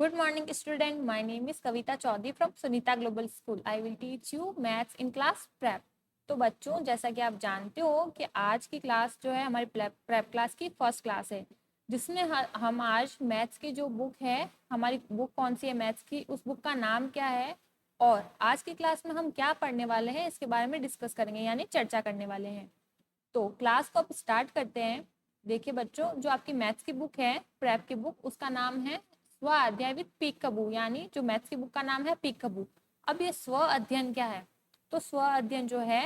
Good morning, student. My name is Kavita Chaudhary from Sunita Global School. I will teach you maths in class prep. तो बच्चों, जैसा कि आप जानते हो कि आज की क्लास जो है हमारी प्रेप क्लास की फर्स्ट क्लास है, जिसमें हम आज मैथ्स की जो बुक है, हमारी बुक कौन सी है मैथ्स की, उस बुक का नाम क्या है और आज की क्लास में हम क्या पढ़ने वाले हैं इसके बारे में डिस्कस करेंगे, यानी चर्चा करने वाले हैं। तो क्लास को अब स्टार्ट करते हैं। देखिए बच्चों, जो आपकी मैथ्स की बुक है, प्रेप की बुक, उसका नाम है स्व अध्ययन विद पीक कबू, यानी जो मैथ्स की बुक का नाम है पीक कबू। अब ये स्व अध्ययन क्या है? तो स्व अध्ययन जो है,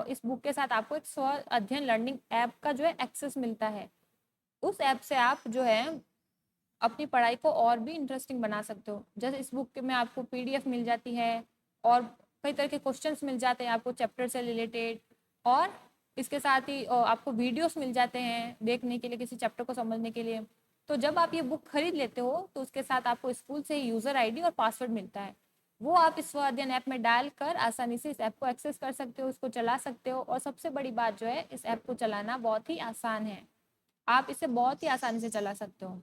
इस बुक के साथ आपको एक स्व अध्ययन लर्निंग ऐप का जो है एक्सेस मिलता है। उस ऐप से आप जो है अपनी पढ़ाई को और भी इंटरेस्टिंग बना सकते हो। जैसे इस बुक में आपको पीडीएफ मिल जाती है और कई तरह के क्वेश्चंस मिल जाते हैं आपको चैप्टर से रिलेटेड, और इसके साथ ही आपको वीडियोस मिल जाते हैं देखने के लिए, किसी चैप्टर को समझने के लिए। तो जब आप ये बुक खरीद लेते हो तो उसके साथ आपको स्कूल से यूज़र आईडी और पासवर्ड मिलता है। वो आप इस स्व अध्ययन ऐप में डाल कर आसानी से इस ऐप को एक्सेस कर सकते हो, उसको चला सकते हो। और सबसे बड़ी बात जो है, इस ऐप को चलाना बहुत ही आसान है। आप इसे बहुत ही आसानी से चला सकते हो।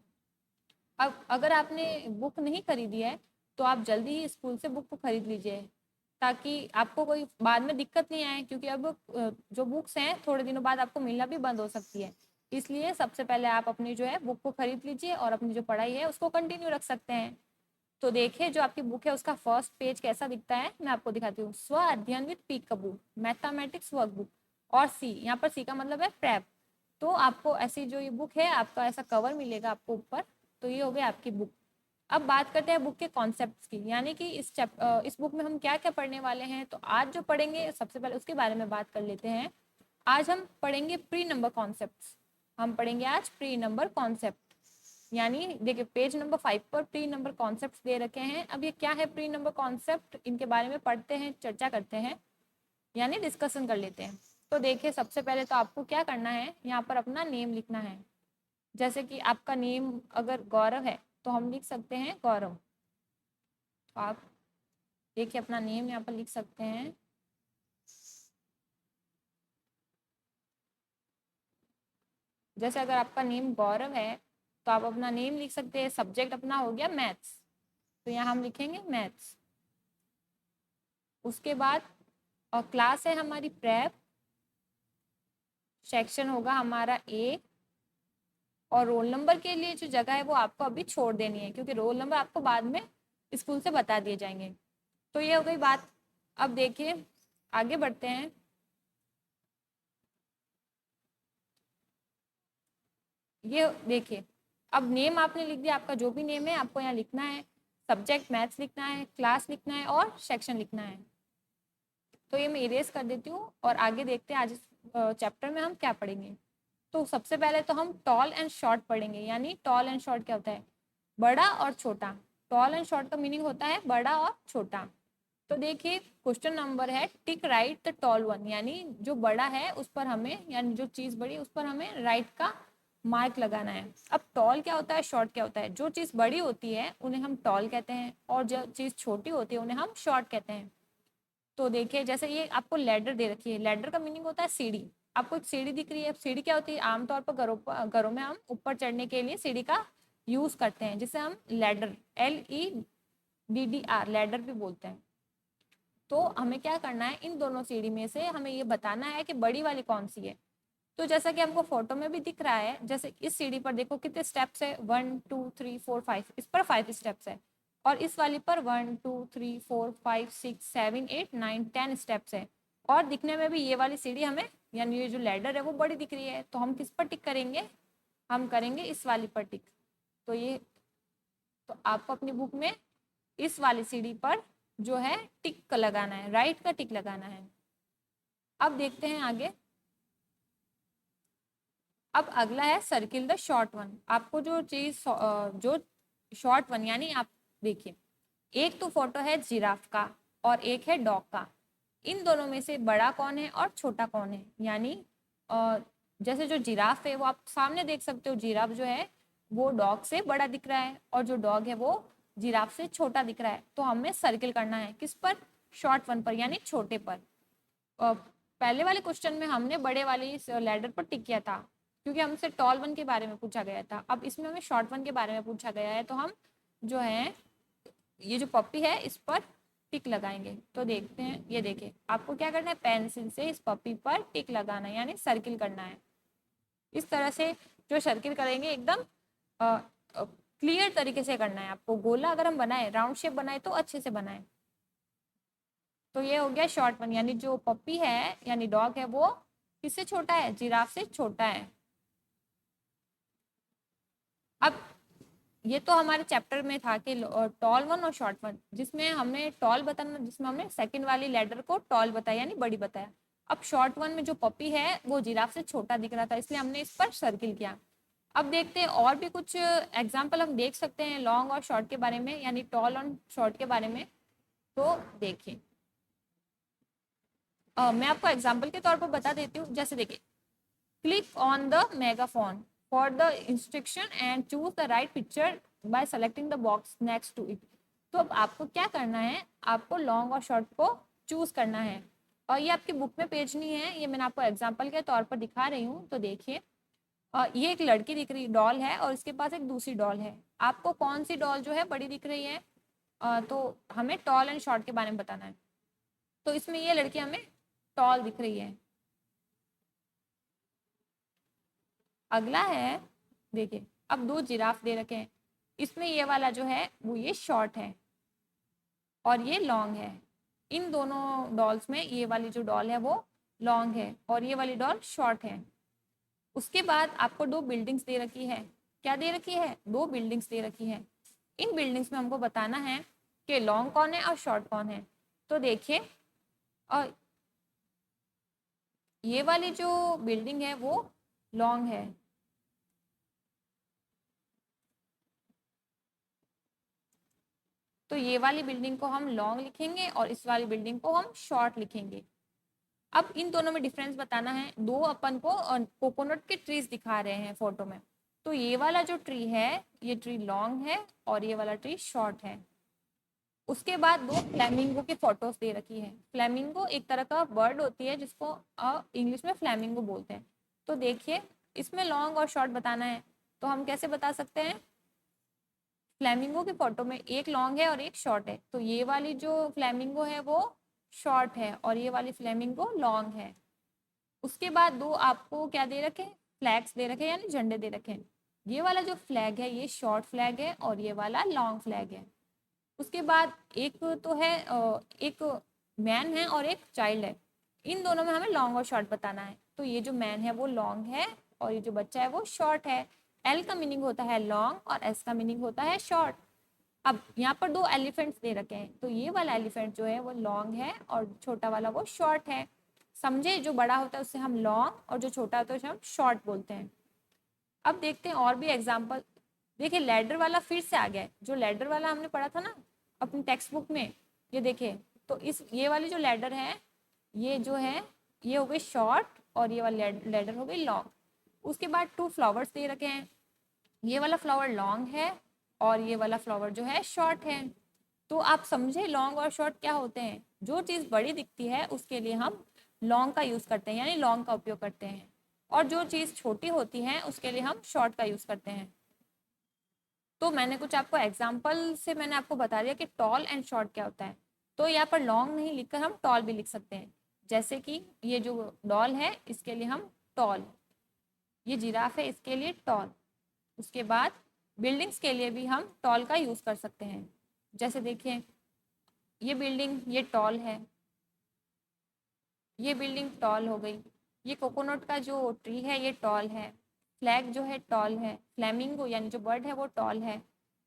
अब अगर आपने बुक नहीं खरीदी है तो आप जल्दी ही स्कूल से बुक को खरीद लीजिए, ताकि आपको कोई बाद में दिक्कत नहीं आए, क्योंकि अब जो बुक्स हैं थोड़े दिनों बाद आपको मिलना भी बंद हो सकती है। इसलिए सबसे पहले आप अपनी जो है बुक को खरीद लीजिए और अपनी जो पढ़ाई है उसको कंटिन्यू रख सकते हैं। तो देखिए, जो आपकी बुक है उसका फर्स्ट पेज कैसा दिखता है, मैं आपको दिखाती हूँ। स्व अध्ययन विद पीक कबू मैथमेटिक्स वर्कबुक, और सी, यहाँ पर सी का मतलब है प्रेप। तो आपको ऐसी जो ये बुक है, आपका ऐसा कवर मिलेगा आपको ऊपर। तो ये हो गई आपकी बुक। अब बात करते हैं बुक के कॉन्सेप्ट्स की, यानी कि इस बुक में हम क्या क्या पढ़ने वाले हैं। तो आज जो पढ़ेंगे, सबसे पहले उसके बारे में बात कर लेते हैं। आज हम पढ़ेंगे प्री नंबर कॉन्सेप्ट्स। हम पढ़ेंगे आज प्री नंबर कॉन्सेप्ट, यानी देखिए पेज नंबर 5 पर प्री नंबर कॉन्सेप्ट्स दे रखे हैं। अब ये क्या है प्री नंबर कॉन्सेप्ट, इनके बारे में पढ़ते हैं, चर्चा करते हैं, यानी डिस्कशन कर लेते हैं। तो देखिए, सबसे पहले तो आपको क्या करना है, यहाँ पर अपना नेम लिखना है। जैसे कि आपका नेम अगर गौरव है तो हम लिख सकते हैं गौरव। तो आप देखिए अपना नेम यहाँ पर लिख सकते हैं। जैसे अगर आपका नेम गौरव है तो आप अपना नेम लिख सकते हैं। सब्जेक्ट अपना हो गया मैथ्स, तो यहाँ हम लिखेंगे मैथ्स। उसके बाद और क्लास है हमारी प्रेप, सेक्शन होगा हमारा ए, और रोल नंबर के लिए जो जगह है वो आपको अभी छोड़ देनी है, क्योंकि रोल नंबर आपको बाद में स्कूल से बता दिए जाएंगे। तो ये हो गई बात। अब देखिए आगे बढ़ते हैं। ये देखिए, अब नेम आपने लिख दिया, आपका जो भी नेम है आपको यहाँ लिखना है। सब्जेक्ट मैथ्स लिखना है, क्लास लिखना है और सेक्शन लिखना है। तो ये मैं इरेज कर देती हूँ और आगे देखते हैं आज इस चैप्टर में हम क्या पढ़ेंगे। तो सबसे पहले तो हम टॉल एंड शॉर्ट पढ़ेंगे, यानी टॉल एंड शॉर्ट क्या होता है, बड़ा और छोटा। टॉल एंड शॉर्ट का मीनिंग होता है बड़ा और छोटा। तो देखिए क्वेश्चन नंबर है टिक राइट द टॉल वन, यानी जो बड़ा है उस पर हमें, यानी जो चीज़ बड़ी है उस पर हमें राइट का मार्क लगाना है। अब टॉल क्या होता है, शॉर्ट क्या होता है? जो चीज़ बड़ी होती है उन्हें हम टॉल कहते हैं, और जो चीज़ छोटी होती है उन्हें हम शॉर्ट कहते हैं। तो देखिए, जैसे ये आपको लैडर दे रखी है, लैडर का मीनिंग होता है सीढ़ी। आपको एक सीढ़ी दिख रही है। सीढ़ी क्या होती है? आमतौर पर घरों में हम ऊपर चढ़ने के लिए सीढ़ी का यूज करते हैं, जिसे हम लैडर, LEDDR लैडर भी बोलते हैं। तो हमें क्या करना है, इन दोनों सीढ़ी में से हमें ये बताना है कि बड़ी वाली कौन सी है। तो जैसा कि हमको फोटो में भी दिख रहा है, जैसे इस सीढ़ी पर देखो कितने स्टेप्स है, 1 2 3 4 5, इस पर 5 स्टेप्स है। और इस वाली पर 1 2 3 4 5 6 7 8 9 10 स्टेप्स है। और दिखने में भी ये वाली सीढ़ी हमें, यानी ये जो लैडर है वो बड़ी दिख रही है। तो हम किस पर टिक करेंगे? हम करेंगे इस वाली पर टिक। तो ये, तो आपको अपनी बुक में इस वाली सीढ़ी पर जो है टिक लगाना है, राइट का टिक लगाना है। अब देखते हैं आगे। अब अगला है सर्किल द शॉर्ट वन। आपको जो चीज जो शॉर्ट वन, यानी आप देखिए, एक तो फोटो है जिराफ का और एक है डॉग का। इन दोनों में से बड़ा कौन है और छोटा कौन है? यानी जैसे जो जिराफ है वो आप सामने देख सकते हो, जिराफ जो है वो डॉग से बड़ा दिख रहा है, और जो डॉग है वो जिराफ से छोटा दिख रहा है। तो हमें सर्किल करना है किस पर? शॉर्ट वन पर, यानी छोटे पर। पहले वाले क्वेश्चन में हमने बड़े वाली लैडर पर टिक किया था, क्योंकि हमसे टॉल वन के बारे में पूछा गया था। अब इसमें हमें शॉर्ट वन के बारे में पूछा गया है, तो हम जो है, ये जो पपी है इस पर टिक लगाएंगे। तो देखते हैं, ये देखिए आपको क्या करना है, पेंसिल से इस पपी पर टिक लगाना है, यानी सर्किल करना है। इस तरह से जो सर्किल करेंगे एकदम क्लियर तरीके से करना है आपको। गोला अगर हम बनाए, राउंड शेप बनाए तो अच्छे से बनाए। तो ये हो गया शॉर्ट वन, यानी जो पपी है यानी डॉग है वो किससे छोटा है, जिराफ से छोटा है। अब ये तो हमारे चैप्टर में था कि टॉल वन और शॉर्ट वन, जिसमें हमने टॉल बताना, जिसमें हमने सेकंड वाली लेटर को टॉल बताया यानी बड़ी बताया। अब शॉर्ट वन में जो पपी है वो जिराफ से छोटा दिख रहा था, इसलिए हमने इस पर सर्किल किया। अब देखते हैं और भी कुछ एग्जाम्पल हम देख सकते हैं लॉन्ग और शॉर्ट के बारे में, यानी टॉल और शॉर्ट के बारे में। तो देखिए मैं आपको एग्जाम्पल के तौर पर बता देती हूँ। जैसे देखिए, click on the megaphone for the instruction and choose the right picture by selecting the box next to it. तो अब आपको क्या करना है, आपको लॉन्ग और शॉर्ट को चूज करना है, और ये आपकी बुक में पेज नहीं है, ये मैंने आपको एग्जाम्पल के तौर पर दिखा रही हूँ। तो देखिए ये एक लड़की दिख रही डॉल है और इसके पास एक दूसरी डॉल है। आपको कौन सी डॉल जो है बड़ी दिख रही है, तो हमें टॉल एंड शॉर्ट के बारे में बताना है। तो इसमें ये लड़की हमें टॉल दिख रही है। अगला है, देखिए अब दो जिराफ दे रखे हैं, इसमें ये वाला जो है वो ये शॉर्ट है और ये लॉन्ग है। इन दोनों डॉल्स में ये वाली जो डॉल है वो लॉन्ग है और ये वाली डॉल शॉर्ट है। उसके बाद आपको दो बिल्डिंग्स दे रखी है। क्या दे रखी है, दो बिल्डिंग्स दे रखी है। इन बिल्डिंग्स में हमको बताना है कि लॉन्ग कौन है और शॉर्ट कौन है। तो देखिए और ये वाली जो बिल्डिंग है वो लॉन्ग है, तो ये वाली बिल्डिंग को हम लॉन्ग लिखेंगे और इस वाली बिल्डिंग को हम शॉर्ट लिखेंगे। अब इन दोनों में डिफरेंस बताना है। दो अपन को कोकोनट के ट्रीज दिखा रहे हैं फोटो में। तो ये वाला जो ट्री है ये ट्री लॉन्ग है और ये वाला ट्री शॉर्ट है। उसके बाद दो फ्लैमिंगो की फोटोज दे रखी है। फ्लैमिंगो एक तरह का बर्ड होती है जिसको इंग्लिश में फ्लैमिंगो बोलते हैं। तो देखिए इसमें लॉन्ग और शॉर्ट बताना है, तो हम कैसे बता सकते हैं। फ्लैमिंगो की फोटो में एक लॉन्ग है और एक शॉर्ट है, तो ये वाली जो फ्लैमिंगो है वो शॉर्ट है और ये वाली फ्लैमिंगो लॉन्ग है। उसके बाद दो आपको क्या दे रखे, फ्लैग्स दे रखे यानी झंडे दे रखे हैं। ये वाला जो फ्लैग है ये शॉर्ट फ्लैग है और ये वाला लॉन्ग फ्लैग है। उसके बाद एक तो है एक मैन है और एक चाइल्ड है। इन दोनों में हमें लॉन्ग और शॉर्ट बताना है। तो ये जो मैन है वो लॉन्ग है और ये जो बच्चा है वो शॉर्ट है। एल का मीनिंग होता है लॉन्ग और एस का मीनिंग होता है शॉर्ट। अब यहाँ पर दो एलिफेंट्स दे रखे हैं, तो ये वाला एलिफेंट जो है वो लॉन्ग है और छोटा वाला वो शॉर्ट है। समझे, जो बड़ा होता है उससे हम लॉन्ग और जो छोटा होता है उसे हम शॉर्ट बोलते हैं। अब देखते हैं और भी एग्जाम्पल। देखिए लैडर वाला फिर से आ गया है, जो लैडर वाला हमने पढ़ा था ना अपनी टेक्स्ट बुक में। ये देखिए, तो इस ये वाली जो लैडर है ये जो है ये हो गई शॉर्ट और ये वाली लैडर हो गई लॉन्ग। उसके बाद टू फ्लावर्स दे रखे हैं, ये वाला फ्लावर लॉन्ग है और ये वाला फ्लावर जो है शॉर्ट है। तो आप समझे लॉन्ग और शॉर्ट क्या होते हैं। जो चीज़ बड़ी दिखती है उसके लिए हम लॉन्ग का यूज़ करते हैं यानी लॉन्ग का उपयोग करते हैं, और जो चीज़ छोटी होती है उसके लिए हम शॉर्ट का यूज़ करते हैं। तो मैंने कुछ आपको एग्जाम्पल से मैंने आपको बता दिया कि टॉल एंड शॉर्ट क्या होता है। तो यहाँ पर लॉन्ग नहीं लिखकर हम टॉल भी लिख सकते हैं। जैसे कि ये जो डॉल है इसके लिए हम टॉल, ये जिराफ है इसके लिए टॉल। उसके बाद बिल्डिंग्स के लिए भी हम टॉल का यूज़ कर सकते हैं। जैसे देखिए ये बिल्डिंग ये टॉल है, ये बिल्डिंग टॉल हो गई। ये कोकोनट का जो ट्री है ये टॉल है। फ्लैग जो है टॉल है। फ्लैमिंगो यानी जो बर्ड है वो टॉल है।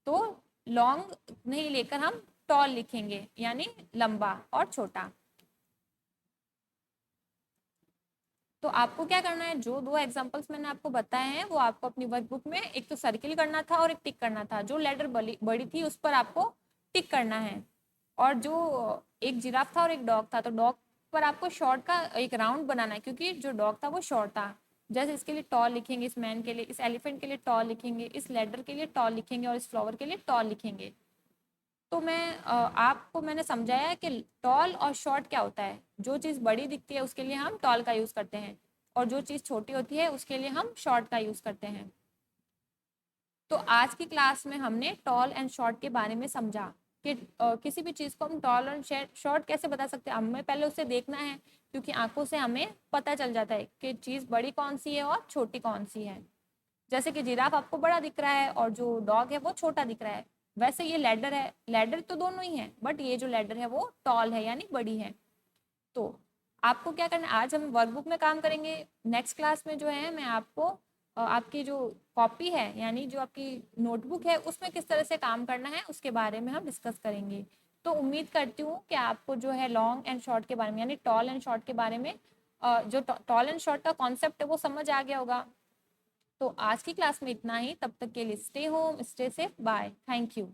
तो लॉन्ग नहीं लेकर हम टॉल लिखेंगे यानी लंबा और छोटा। तो आपको क्या करना है, जो दो एग्जांपल्स मैंने आपको बताए हैं वो आपको अपनी वर्कबुक में एक तो सर्किल करना था और एक टिक करना था। जो लेटर बड़ी थी उस पर आपको टिक करना है, और जो एक जिराफ था और एक डॉग था तो डॉग पर आपको शॉर्ट का एक राउंड बनाना है क्योंकि जो डॉग था वो शॉर्ट था। जैसे इसके लिए टॉल लिखेंगे, इस मैन के लिए, इस एलिफेंट के लिए टॉल लिखेंगे, इस लेडर के लिए टॉल लिखेंगे और इस फ्लावर के लिए टॉल लिखेंगे। तो आपको मैंने समझाया है कि टॉल और शॉर्ट क्या होता है। जो चीज़ बड़ी दिखती है उसके लिए हम टॉल का यूज़ करते हैं और जो चीज़ छोटी होती है उसके लिए हम शॉर्ट का यूज़ करते हैं। तो आज की क्लास में हमने टॉल एंड शॉर्ट के बारे में समझा कि किसी भी चीज़ को हम टॉल और शॉर्ट कैसे बता सकते हैं। हमें पहले उसे देखना है, क्योंकि आंखों से हमें पता चल जाता है कि चीज़ बड़ी कौन सी है और छोटी कौन सी है। जैसे कि जिराफ आपको बड़ा दिख रहा है और जो डॉग है वो छोटा दिख रहा है। वैसे ये लैडर है, लैडर तो दोनों ही है, बट ये जो लैडर है वो टॉल है यानी बड़ी है। तो आपको क्या करना है, आज हम वर्कबुक में काम करेंगे। नेक्स्ट क्लास में जो है मैं आपको आपकी जो कॉपी है यानी जो आपकी नोटबुक है उसमें किस तरह से काम करना है उसके बारे में हम डिस्कस करेंगे। तो उम्मीद करती हूँ कि आपको जो है लॉन्ग एंड शॉर्ट के बारे में यानी टॉल एंड शॉर्ट के बारे में जो टॉल एंड शॉर्ट का कॉन्सेप्ट है वो समझ आ गया होगा। तो आज की क्लास में इतना ही, तब तक के लिए stay home, stay safe, bye, thank you.